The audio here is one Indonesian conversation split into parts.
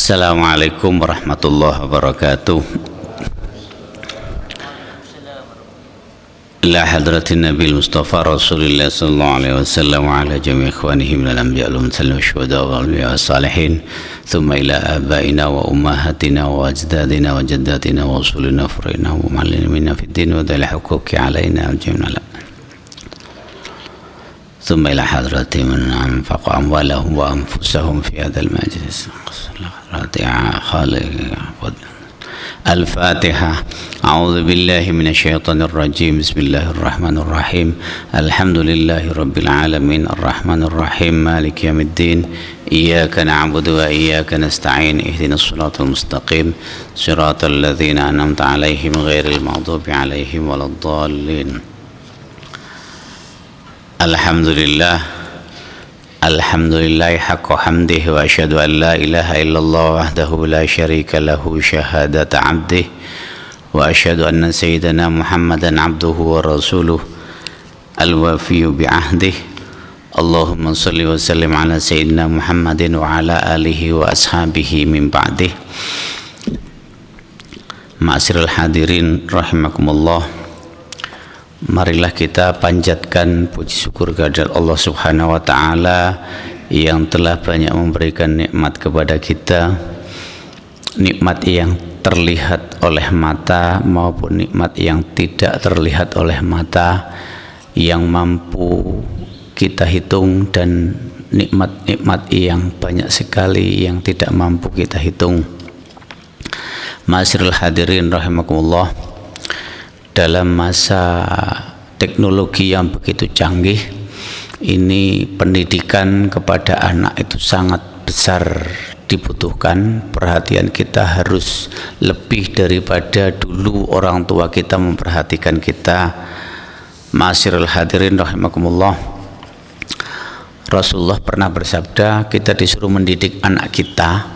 Assalamualaikum warahmatullahi wabarakatuh. Ila hadratin Nabi Mustafa Rasulullah sallallahu alaihi wasallam wa ala jami' ikhwanihi minal anbiya wal mursalin wasyuhada wal awliya wassalihin, thumma ila abaina wa ummahatina wa ajdadina wa jaddatina wa usulina furina wa muallimina fid din wa dhil huquqi alaina jami'an. ثم إلى حضرة من أنفقوا أموالهم وأنفسهم في هذا المجلس. الفاتحة. أعوذ بالله من الشيطان الرجيم. بسم الله الرحمن الرحيم. الحمد لله رب العالمين الرحمن الرحيم مالك يوم الدين. إياك نعبد وإياك نستعين. اهدنا الصراط المستقيم صراط الذين أنعمت عليهم غير المغضوب عليهم ولا الضالين. Alhamdulillah, alhamdulillah haqqa hamdihi wa asyhadu an la ilaha illallah wahdahu la syarika lahu syahadata abdih wa asyhadu anna sayyidana Muhammadan abduhu wa rasuluh al-wafiyyu bi'ahdih. Allahumma salli wa sallim ala sayyidina Muhammadin wa ala alihi wa ashabihi min ba'dih. Ma'asyiral hadirin rahimakumullah, marilah kita panjatkan puji syukur kehadirat Allah Subhanahu wa taala yang telah banyak memberikan nikmat kepada kita, nikmat yang terlihat oleh mata maupun nikmat yang tidak terlihat oleh mata, yang mampu kita hitung, dan nikmat-nikmat yang banyak sekali yang tidak mampu kita hitung. Ma'asyiral hadirin rahimakumullah, dalam masa teknologi yang begitu canggih ini, pendidikan kepada anak itu sangat besar dibutuhkan. Perhatian kita harus lebih daripada dulu orang tua kita memperhatikan kita. Ma'asyiral hadirin rahimakumullah, Rasulullah pernah bersabda, kita disuruh mendidik anak kita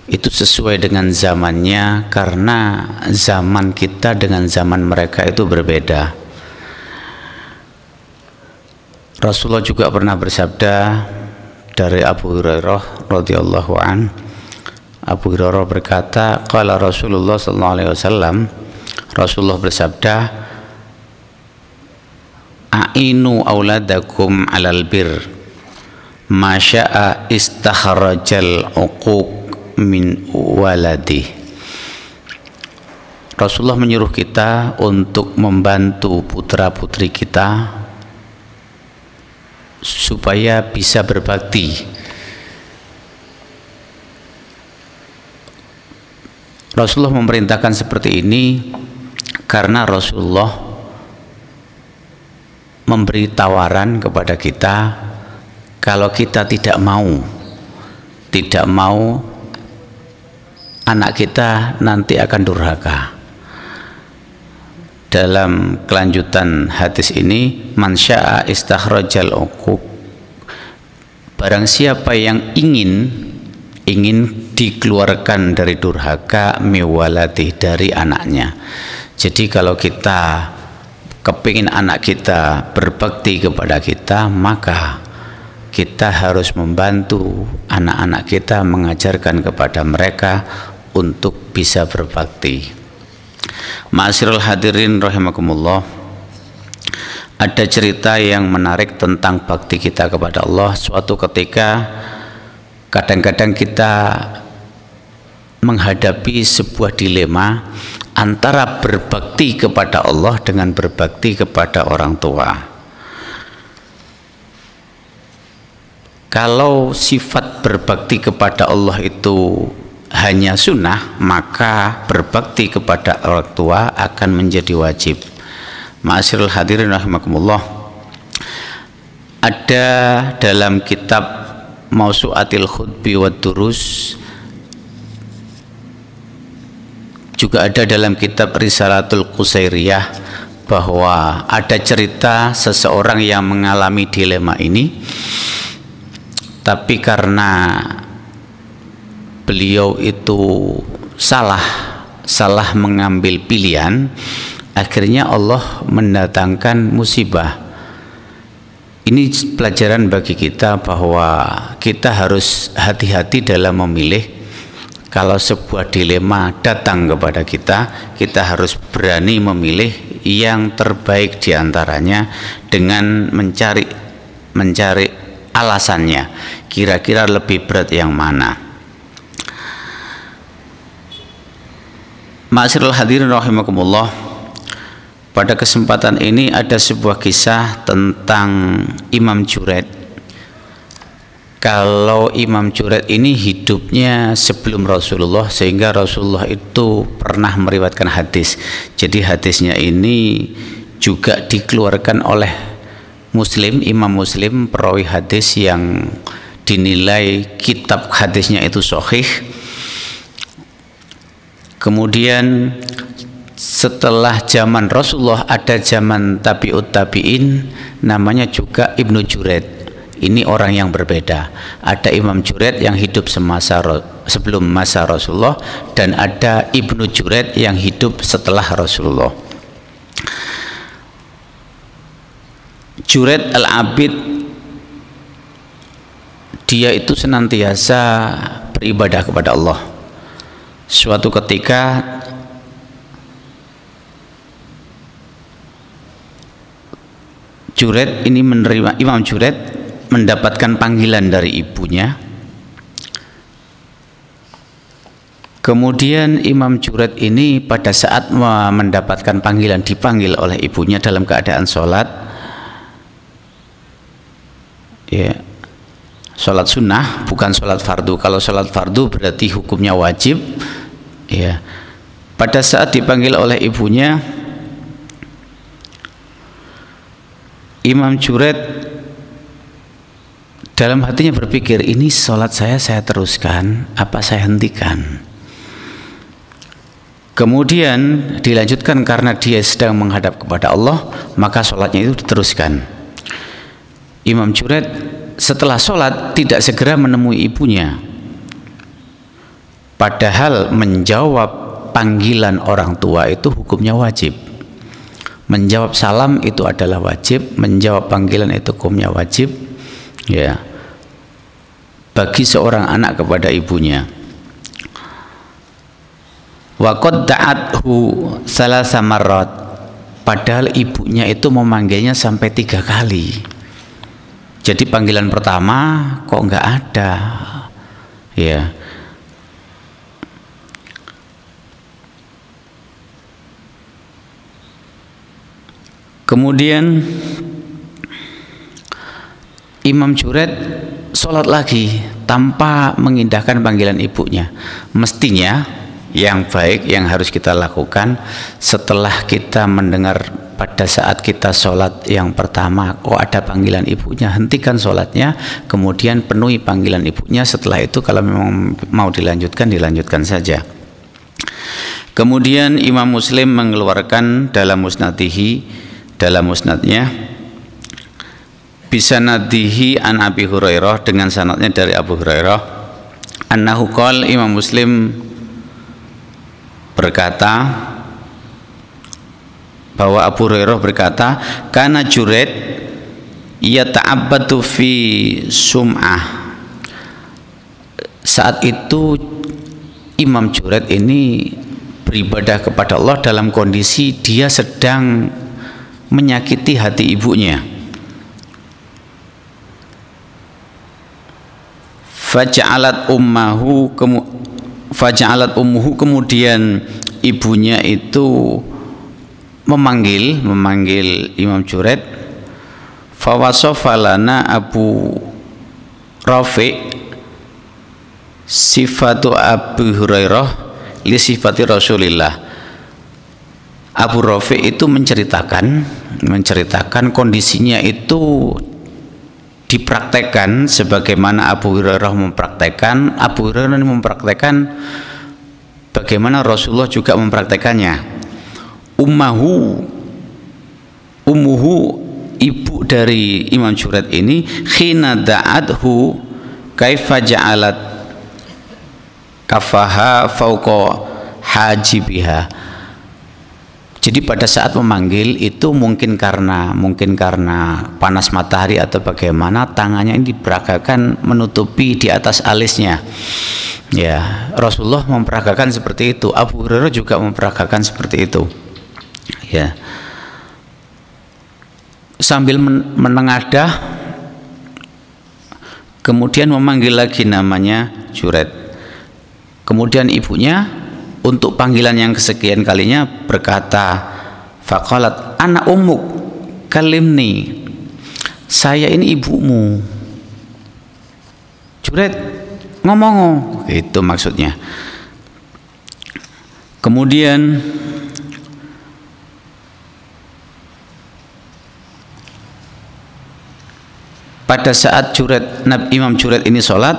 itu sesuai dengan zamannya, karena zaman kita dengan zaman mereka itu berbeda. Rasulullah juga pernah bersabda dari Abu Hurairah radhiyallahu an. Abu Hurairah berkata, qala Rasulullah sallallahu alaihi wasallam, Rasulullah bersabda, a'inu auladakum 'alal bir ma syaa istakhrajal uquq min waladi. Rasulullah menyuruh kita untuk membantu putra-putri kita supaya bisa berbakti. Rasulullah memerintahkan seperti ini karena Rasulullah memberi tawaran kepada kita, kalau kita tidak mau anak kita nanti akan durhaka. Dalam kelanjutan hadis ini, man syaa istakhrajal uquq, barang siapa yang ingin dikeluarkan dari durhaka, miwalati, dari anaknya. Jadi kalau kita kepingin anak kita berbakti kepada kita, maka kita harus membantu anak-anak kita, mengajarkan kepada mereka untuk bisa berbakti. Ma'asyiral hadirin rahimakumullah, ada cerita yang menarik tentang bakti kita kepada Allah. Suatu ketika kadang-kadang kita menghadapi sebuah dilema antara berbakti kepada Allah dengan berbakti kepada orang tua. Kalau sifat berbakti kepada Allah itu hanya sunnah, maka berbakti kepada orang tua akan menjadi wajib. Ma'asyiral hadirin rahimakumullah, ada dalam kitab Mausu'atil Khutbi wa Durus, juga ada dalam kitab Risalatul Qusairiyah, bahwa ada cerita seseorang yang mengalami dilema ini, tapi karena beliau itu salah mengambil pilihan, akhirnya Allah mendatangkan musibah. Ini pelajaran bagi kita bahwa kita harus hati-hati dalam memilih, kalau sebuah dilema datang kepada kita, kita harus berani memilih yang terbaik diantaranya dengan mencari alasannya, kira-kira lebih berat yang mana. Ma'asyiral hadirin rahimakumullah, pada kesempatan ini ada sebuah kisah tentang Imam Juraid. Kalau Imam Juraid ini hidupnya sebelum Rasulullah, sehingga Rasulullah itu pernah meriwayatkan hadis. Jadi hadisnya ini juga dikeluarkan oleh Muslim, Imam Muslim, perawi hadis yang dinilai kitab hadisnya itu sahih. Kemudian setelah zaman Rasulullah ada zaman tabi'ut tabi'in, namanya juga Ibnu Juraid. Ini orang yang berbeda. Ada Imam Juraid yang hidup sebelum masa Rasulullah, dan ada Ibnu Juraid yang hidup setelah Rasulullah. Juraid al-Abid, dia itu senantiasa beribadah kepada Allah. Suatu ketika Imam Juraid mendapatkan panggilan dari ibunya. Kemudian Imam Juraid ini pada saat mendapatkan panggilan, dipanggil oleh ibunya dalam keadaan sholat, ya, sholat sunnah, bukan sholat fardu. Kalau sholat fardu berarti hukumnya wajib, ya. Pada saat dipanggil oleh ibunya, Imam Juraid dalam hatinya berpikir, ini sholat saya teruskan apa saya hentikan? Kemudian dilanjutkan, karena dia sedang menghadap kepada Allah, maka sholatnya itu diteruskan. Imam Juraid setelah sholat tidak segera menemui ibunya, padahal menjawab panggilan orang tua itu hukumnya wajib. Menjawab salam itu adalah wajib, menjawab panggilan itu hukumnya wajib, ya, bagi seorang anak kepada ibunya. Wa qad da'athu salasa marrat, padahal ibunya itu memanggilnya sampai 3 kali. Jadi panggilan pertama kok nggak ada, ya. Kemudian Imam Juraid sholat lagi tanpa mengindahkan panggilan ibunya. Mestinya yang baik yang harus kita lakukan setelah kita mendengar pada saat kita sholat yang pertama kok ada panggilan ibunya, hentikan sholatnya, kemudian penuhi panggilan ibunya. Setelah itu kalau memang mau dilanjutkan saja. Kemudian Imam Muslim mengeluarkan dalam musnadnya bisanadihi an Abi Hurairah, dengan sanadnya dari Abu Hurairah, annahu qala, Imam Muslim berkata bahwa Abu Hurairah berkata, kana Juraid yata'abbadu fi sum'ah. Saat itu Imam Juraid ini beribadah kepada Allah dalam kondisi dia sedang menyakiti hati ibunya. Faja'alat ummuhu, kemudian ibunya itu memanggil Imam Juraid. Fawasofa lana Abu Rafi' sifatu Abu Hurairah li sifati Rasulillah. Abu Rafi' itu menceritakan kondisinya itu dipraktekkan sebagaimana Abu Hurairah mempraktekkan. Abu Hurairah mempraktekkan bagaimana Rasulullah juga mempraktekannya. Ummuhu, ibu dari Imam Juraid ini, khina da'adhu kaifa ja'alat kafaha fauqa hajibiha. Jadi pada saat memanggil itu mungkin karena panas matahari atau bagaimana, tangannya ini diperagakan menutupi di atas alisnya, Ya, Rasulullah memperagakan seperti itu. Abu Hurairah juga memperagakan seperti itu. Ya. Sambil menengadah, kemudian memanggil lagi namanya Juret. Kemudian ibunya untuk panggilan yang kesekian kalinya berkata, faqalat ana ummuk kalimni, saya ini ibumu. Juret, ngomong, itu maksudnya. Kemudian pada saat Imam Juret ini sholat,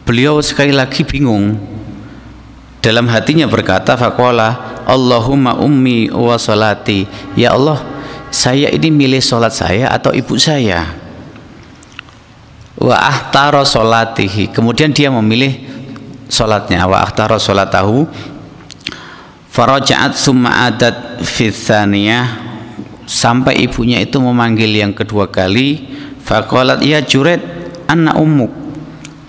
beliau sekali lagi bingung. Dalam hatinya berkata, faqala Allahumma ummi wa sholati, ya Allah, saya ini milih sholat saya atau ibu saya. Wa ahtara sholatihi, kemudian dia memilih sholatnya. Wa ahtara sholatahu faraja'at summa adat fi tsaniyah, sampai ibunya itu memanggil yang kedua kali. Faqalat ya Juret anna ummuk,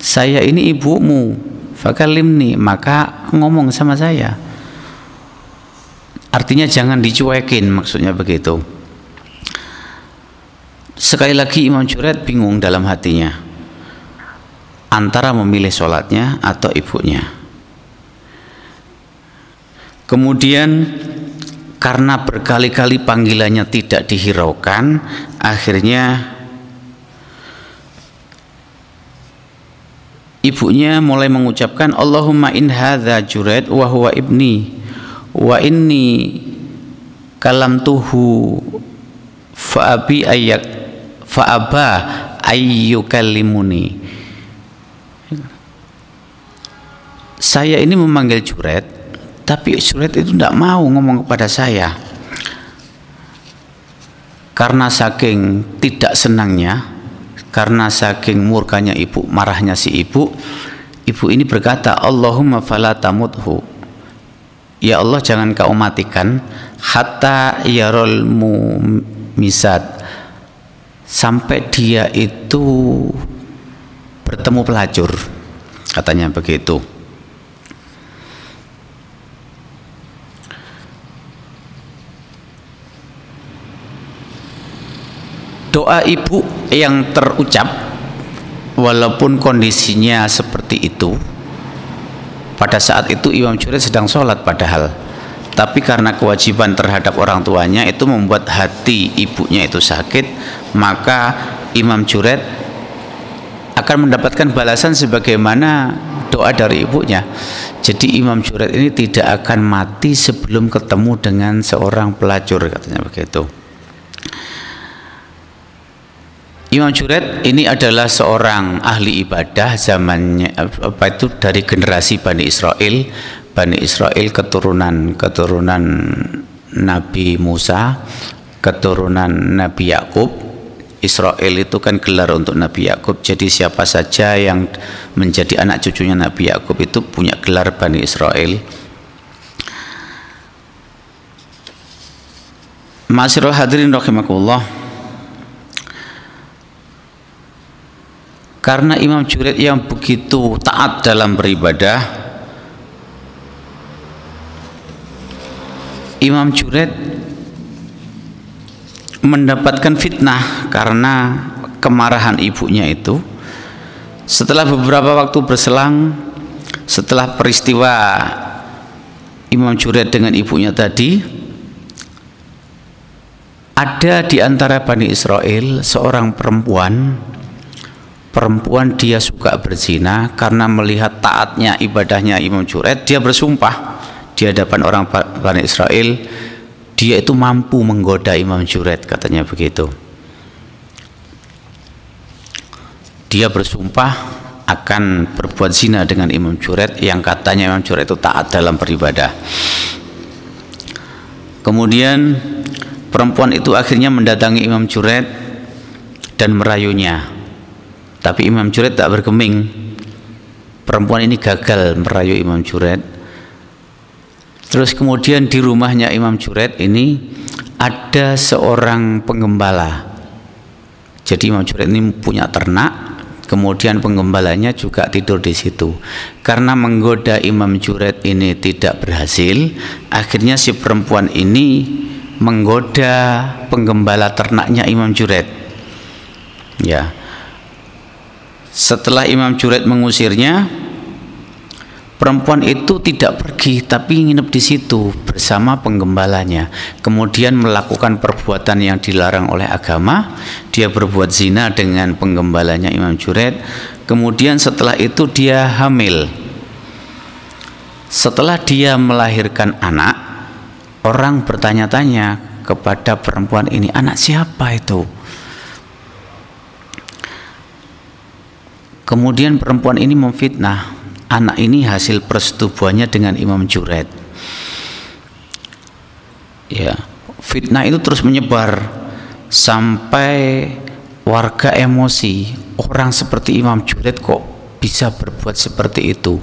saya ini ibumu. Fakalimni, maka ngomong sama saya. Artinya jangan dicuekin, maksudnya begitu. Sekali lagi Imam Juret bingung dalam hatinya antara memilih sholatnya atau ibunya. Kemudian karena berkali-kali panggilannya tidak dihiraukan, akhirnya ibunya mulai mengucapkan, Allahumma in hadza Juret wa huwa ibni wa inni kalamtuhu fa aba ayyukallimuni. Saya ini memanggil Juret, tapi Juret itu tidak mau ngomong kepada saya. Karena saking tidak senangnya, karena saking murkanya ibu, marahnya si ibu ini berkata, Allahumma fala tamuthu, ya Allah jangan kau matikan, hatta yarol mumisat, sampai dia itu bertemu pelacur, katanya begitu. Doa ibu yang terucap walaupun kondisinya seperti itu, pada saat itu Imam Juret sedang sholat padahal, tapi karena kewajiban terhadap orang tuanya itu membuat hati ibunya itu sakit, maka Imam Juret akan mendapatkan balasan sebagaimana doa dari ibunya. Jadi Imam Juret ini tidak akan mati sebelum ketemu dengan seorang pelacur, katanya begitu. Imam Juret ini adalah seorang ahli ibadah zamannya dari generasi Bani Israel. Bani Israel keturunan Nabi Musa, keturunan Nabi Yakub. Israel itu kan gelar untuk Nabi Yakub. Jadi siapa saja yang menjadi anak cucunya Nabi Yakub itu punya gelar Bani Israel. Ma'asyiral hadirin rahimakumullah. Karena Imam Juret yang begitu taat dalam beribadah, Imam Juret mendapatkan fitnah karena kemarahan ibunya itu. Setelah beberapa waktu berselang, setelah peristiwa Imam Juret dengan ibunya tadi, ada di antara Bani Israel seorang perempuan dia suka berzina. Karena melihat taatnya ibadahnya Imam Juret, dia bersumpah di hadapan orang Bani Israel, dia itu mampu menggoda Imam Juret, katanya begitu. Dia bersumpah akan berbuat zina dengan Imam Juret yang katanya Imam Juret itu taat dalam beribadah. Kemudian perempuan itu akhirnya mendatangi Imam Juret dan merayunya. Tapi Imam Juret tak bergeming. Perempuan ini gagal merayu Imam Juret. Terus kemudian di rumahnya Imam Juret ini ada seorang penggembala. Jadi Imam Juret ini punya ternak, kemudian penggembalanya juga tidur di situ. Karena menggoda Imam Juraid ini tidak berhasil, akhirnya si perempuan ini menggoda penggembala ternaknya Imam Juraid. Ya. Setelah Imam Juraid mengusirnya, perempuan itu tidak pergi tapi nginep di situ bersama penggembalanya. Kemudian melakukan perbuatan yang dilarang oleh agama. Dia berbuat zina dengan penggembalanya Imam Juraid. Kemudian setelah itu dia hamil. Setelah dia melahirkan anak, orang bertanya-tanya kepada perempuan ini, anak siapa itu? Kemudian perempuan ini memfitnah, anak ini hasil persetubuhannya dengan Imam Juraid. Ya, fitnah itu terus menyebar sampai warga emosi. Orang seperti Imam Juraid kok bisa berbuat seperti itu?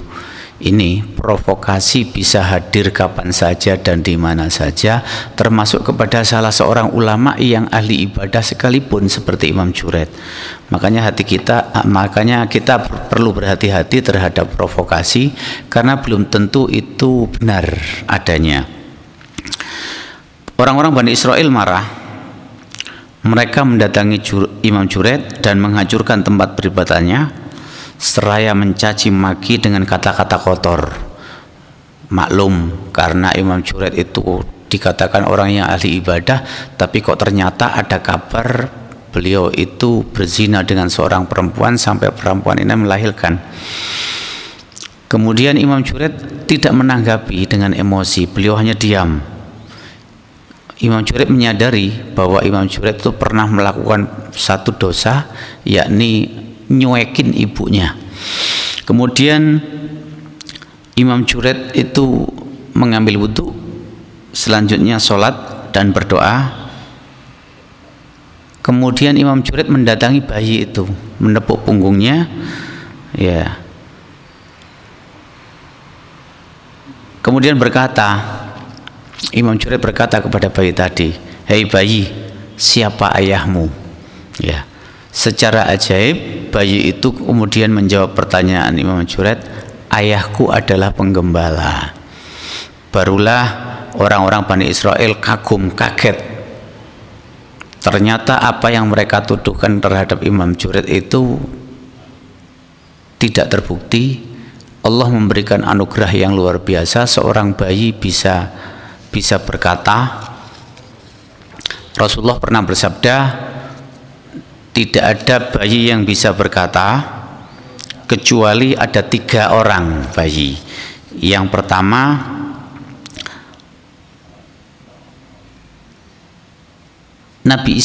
Ini provokasi bisa hadir kapan saja dan di mana saja, termasuk kepada salah seorang ulama yang ahli ibadah sekalipun seperti Imam Juraid. Makanya kita perlu berhati-hati terhadap provokasi, karena belum tentu itu benar adanya. Orang-orang Bani Israel marah. Mereka mendatangi Imam Juraid dan menghancurkan tempat beribadatnya, seraya mencaci maki dengan kata-kata kotor. Maklum, karena Imam Juraid itu dikatakan orang yang ahli ibadah, tapi kok ternyata ada kabar beliau itu berzina dengan seorang perempuan sampai perempuan ini melahirkan. Kemudian Imam Juraid tidak menanggapi dengan emosi, beliau hanya diam. Imam Juraid menyadari bahwa Imam Juraid itu pernah melakukan satu dosa, yakni nyuekin ibunya. Kemudian Imam Juraid itu mengambil wudhu, selanjutnya sholat dan berdoa. Kemudian Imam Juraid mendatangi bayi itu, menepuk punggungnya, ya. Kemudian Imam Juraid berkata kepada bayi tadi, "Hei bayi, siapa ayahmu?" Ya. Secara ajaib bayi itu kemudian menjawab pertanyaan Imam Juraid, "Ayahku adalah penggembala." Barulah orang-orang Bani Israel kagum, kaget. Ternyata apa yang mereka tuduhkan terhadap Imam Juraid itu tidak terbukti. Allah memberikan anugerah yang luar biasa, seorang bayi bisa berkata. Rasulullah pernah bersabda, tidak ada bayi yang bisa berkata kecuali ada 3 orang bayi. Yang pertama, Nabi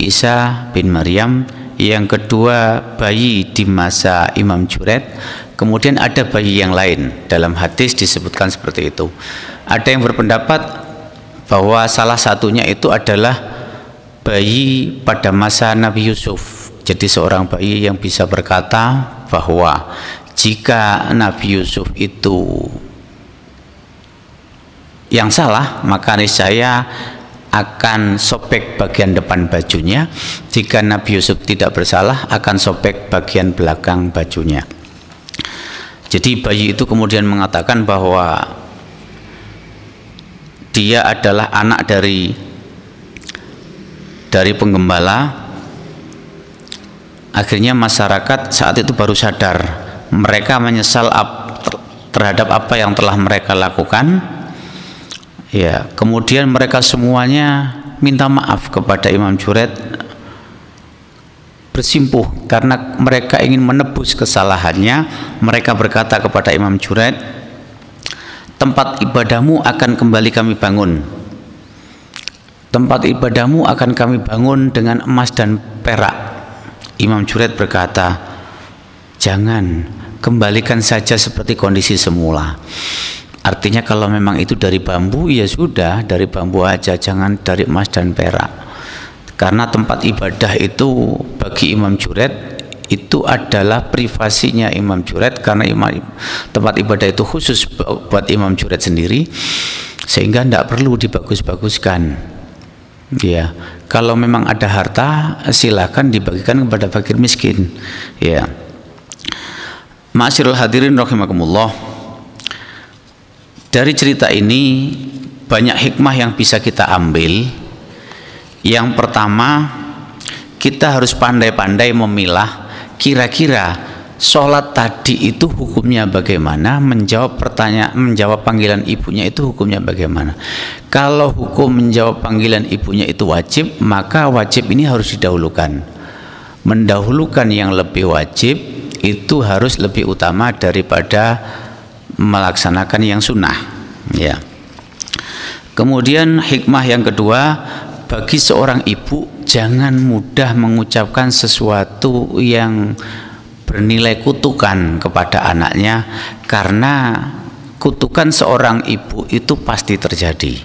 Isa bin Maryam. Yang kedua, bayi di masa Imam Juraid. Kemudian ada bayi yang lain, dalam hadis disebutkan seperti itu. Ada yang berpendapat bahwa salah satunya itu adalah bayi pada masa Nabi Yusuf. Jadi seorang bayi yang bisa berkata bahwa jika Nabi Yusuf itu yang salah, maka niscaya akan sobek bagian depan bajunya. Jika Nabi Yusuf tidak bersalah, akan sobek bagian belakang bajunya. Jadi bayi itu kemudian mengatakan bahwa dia adalah anak dari penggembala. Akhirnya masyarakat saat itu baru sadar, mereka menyesal terhadap apa yang telah mereka lakukan. Ya, kemudian mereka semuanya minta maaf kepada Imam Juraid, bersimpuh karena mereka ingin menebus kesalahannya. Mereka berkata kepada Imam Juraid, tempat ibadahmu akan kembali kami bangun. Tempat ibadahmu akan kami bangun dengan emas dan perak. Imam Juraid berkata, jangan, kembalikan saja seperti kondisi semula. Artinya kalau memang itu dari bambu, ya sudah, dari bambu aja, jangan dari emas dan perak. Karena tempat ibadah itu bagi Imam Juraid itu adalah privasinya Imam Juraid, karena tempat ibadah itu khusus buat Imam Juraid sendiri, sehingga tidak perlu dibagus-baguskan. Ya, kalau memang ada harta silakan dibagikan kepada fakir miskin. Ya. Ma'asyiral hadirin rahimakumullah. Dari cerita ini banyak hikmah yang bisa kita ambil. Yang pertama, kita harus pandai-pandai memilah kira-kira sholat tadi itu hukumnya bagaimana, menjawab panggilan ibunya itu hukumnya bagaimana. Kalau hukum menjawab panggilan ibunya itu wajib, maka wajib ini harus didahulukan. Mendahulukan yang lebih wajib itu harus lebih utama daripada melaksanakan yang sunnah. Ya. Kemudian hikmah yang kedua, bagi seorang ibu jangan mudah mengucapkan sesuatu yang bernilai kutukan kepada anaknya, karena kutukan seorang ibu itu pasti terjadi.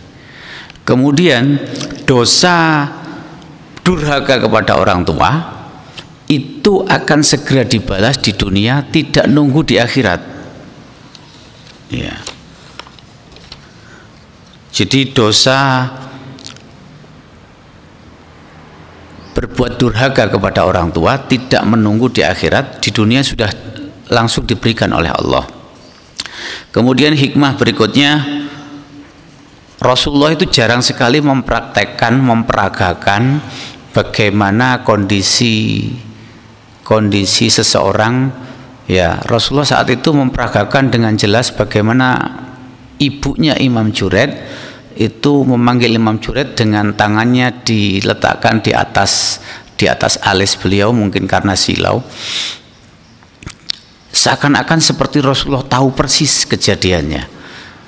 Kemudian dosa durhaka kepada orang tua itu akan segera dibalas di dunia, tidak nunggu di akhirat. Ya. Jadi dosa berbuat durhaka kepada orang tua tidak menunggu di akhirat, di dunia sudah langsung diberikan oleh Allah. Kemudian hikmah berikutnya, Rasulullah itu jarang sekali memperagakan bagaimana kondisi seseorang. Ya, Rasulullah saat itu memperagakan dengan jelas bagaimana ibunya Imam Junaid itu memanggil Imam Junaid dengan tangannya diletakkan di atas alis beliau, mungkin karena silau. Seakan-akan seperti Rasulullah tahu persis kejadiannya.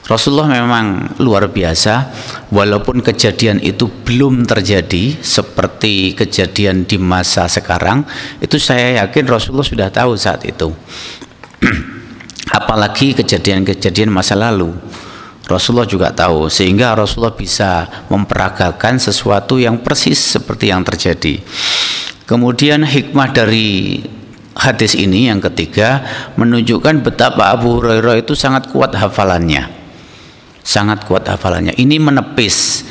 Rasulullah memang luar biasa, walaupun kejadian itu belum terjadi seperti kejadian di masa sekarang, itu saya yakin Rasulullah sudah tahu saat itu. Apalagi kejadian-kejadian masa lalu, Rasulullah juga tahu, sehingga Rasulullah bisa memperagakan sesuatu yang persis seperti yang terjadi. Kemudian hikmah dari hadis ini yang ketiga, menunjukkan betapa Abu Hurairah itu sangat kuat hafalannya. Sangat kuat hafalannya. Ini menepis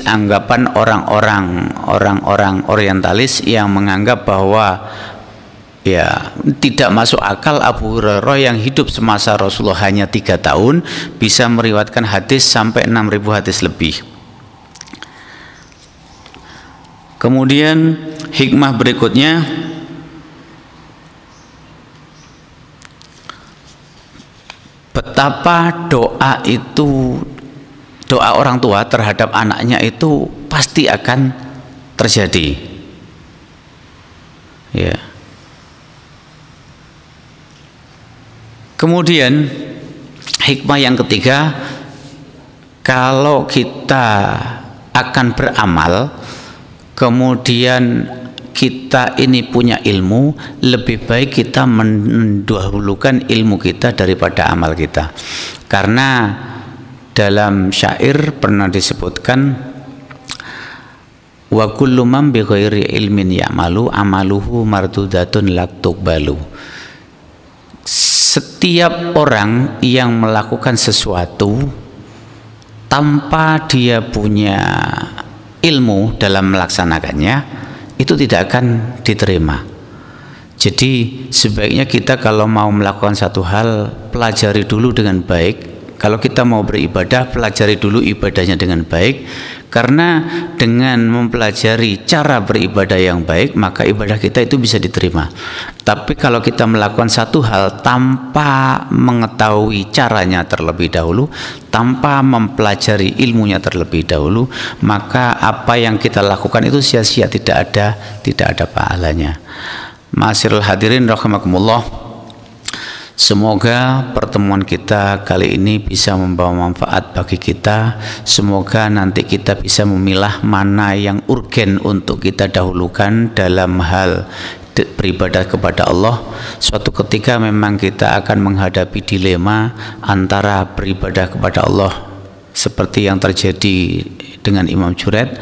anggapan orang-orang orientalis yang menganggap bahwa ya tidak masuk akal Abu Hurairah yang hidup semasa Rasulullah hanya 3 tahun bisa meriwayatkan hadis sampai 6.000 hadis lebih. Kemudian hikmah berikutnya, betapa doa orang tua terhadap anaknya itu pasti akan terjadi. Ya. Kemudian hikmah yang ketiga, kalau kita akan beramal, kemudian kita ini punya ilmu, lebih baik kita mendahulukan ilmu kita daripada amal kita. Karena dalam syair pernah disebutkan, wa kullu man bi ghairi ilmin ya'malu amaluhu mardudatun la tuqbalu. Setiap orang yang melakukan sesuatu tanpa dia punya ilmu dalam melaksanakannya, itu tidak akan diterima. Jadi sebaiknya kita kalau mau melakukan satu hal, pelajari dulu dengan baik. Kalau kita mau beribadah, pelajari dulu ibadahnya dengan baik, karena dengan mempelajari cara beribadah yang baik, maka ibadah kita itu bisa diterima. Tapi kalau kita melakukan satu hal tanpa mengetahui caranya terlebih dahulu, tanpa mempelajari ilmunya terlebih dahulu, maka apa yang kita lakukan itu sia-sia, tidak ada pahalanya. Ma'asyiral hadirin rahimakumullah. Semoga pertemuan kita kali ini bisa membawa manfaat bagi kita. Semoga nanti kita bisa memilah mana yang urgen untuk kita dahulukan dalam hal beribadah kepada Allah. Suatu ketika memang kita akan menghadapi dilema antara beribadah kepada Allah seperti yang terjadi dengan Imam Junaid,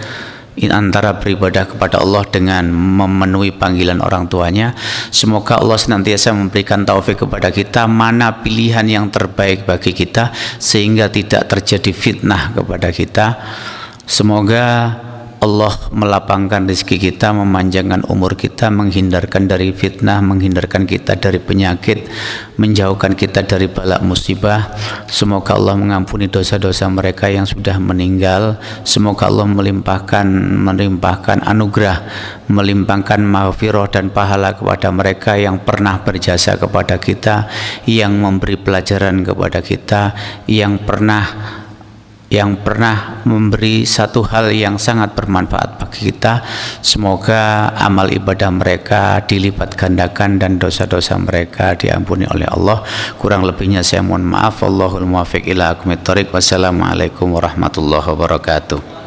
antara beribadah kepada Allah dengan memenuhi panggilan orang tuanya. Semoga Allah senantiasa memberikan taufik kepada kita mana pilihan yang terbaik bagi kita, sehingga tidak terjadi fitnah kepada kita. Semoga Allah melapangkan rezeki kita, memanjangkan umur kita, menghindarkan dari fitnah, menghindarkan kita dari penyakit, menjauhkan kita dari bala musibah. Semoga Allah mengampuni dosa-dosa mereka yang sudah meninggal. Semoga Allah melimpahkan anugerah, melimpahkan maghfirah dan pahala kepada mereka yang pernah berjasa kepada kita, yang memberi pelajaran kepada kita, yang pernah memberi satu hal yang sangat bermanfaat bagi kita. Semoga amal ibadah mereka dilipat gandakan dan dosa-dosa mereka diampuni oleh Allah. Kurang lebihnya saya mohon maaf. Wallahul muwaffiq ila aqwamit thoriq. Wassalamualaikum warahmatullahi wabarakatuh.